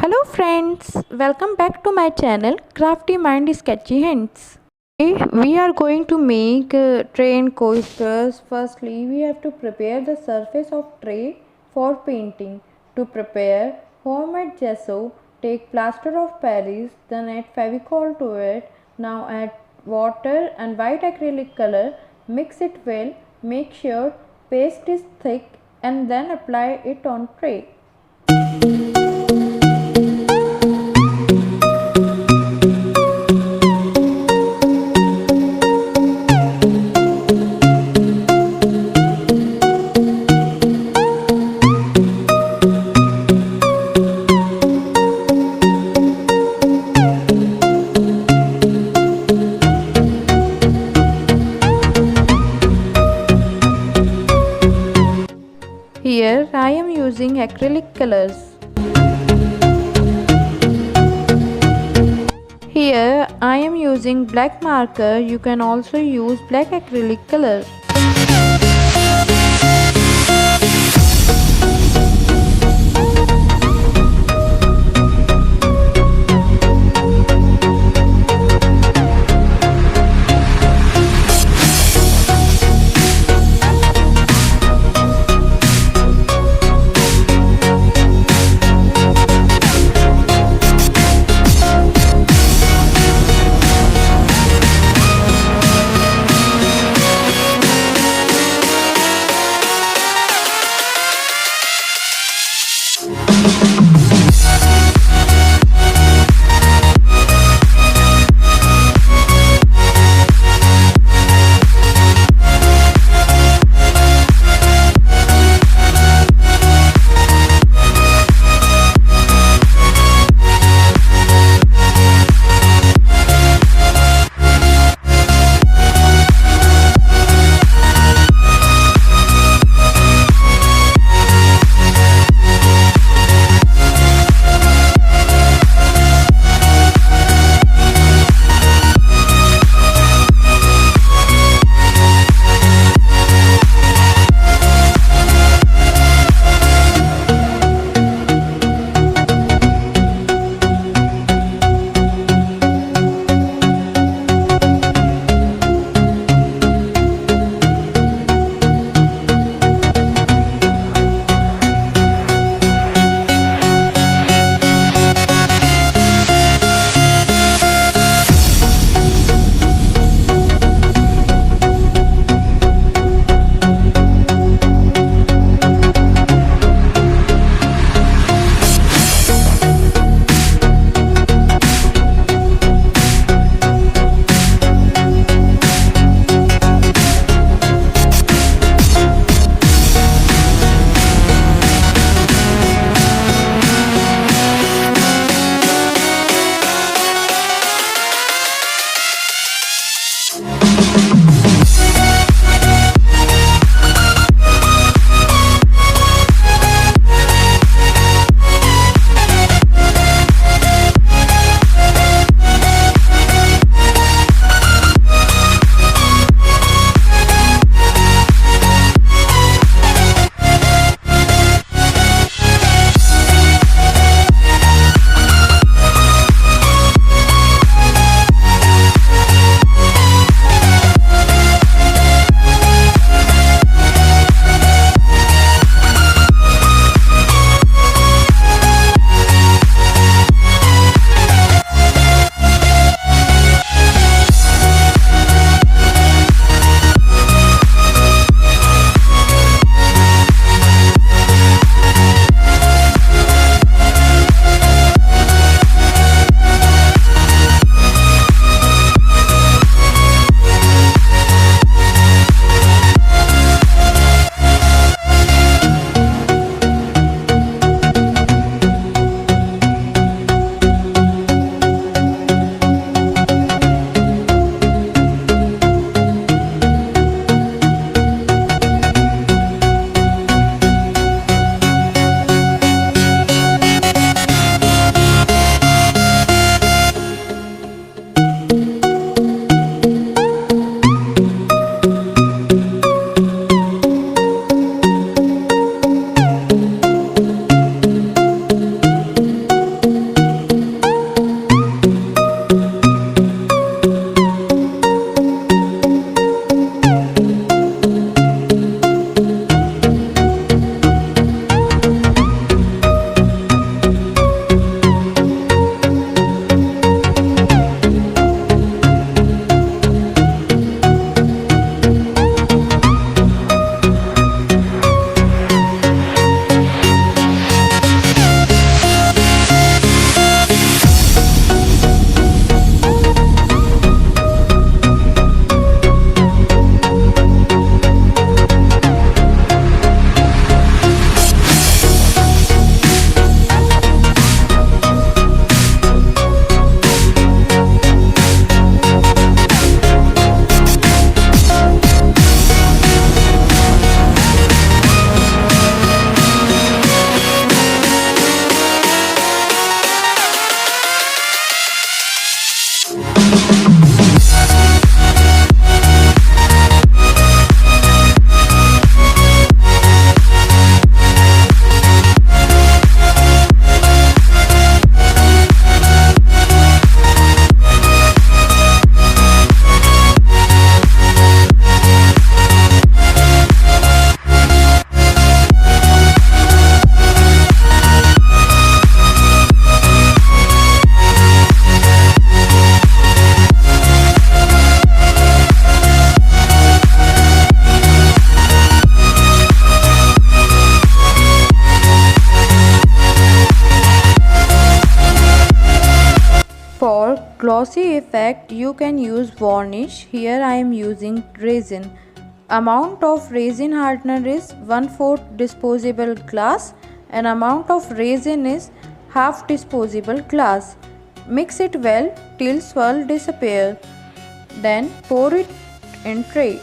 Hello friends, welcome back to my channel Crafty Mind Sketchy Hints. Today we are going to make tray and coasters. Firstly, we have to prepare the surface of tray for painting. To prepare homemade gesso, take plaster of Paris, then add Fevicol to it. Now add water and white acrylic color, mix it well, make sure paste is thick and then apply it on tray. Here I am using acrylic colors. Here I am using black marker. You can also use black acrylic color. glossy effect, you can use varnish. Here I am using resin. Amount of resin hardener is 1/4 disposable glass and amount of resin is half disposable glass. Mix it well till swirl disappear. Then pour it in tray.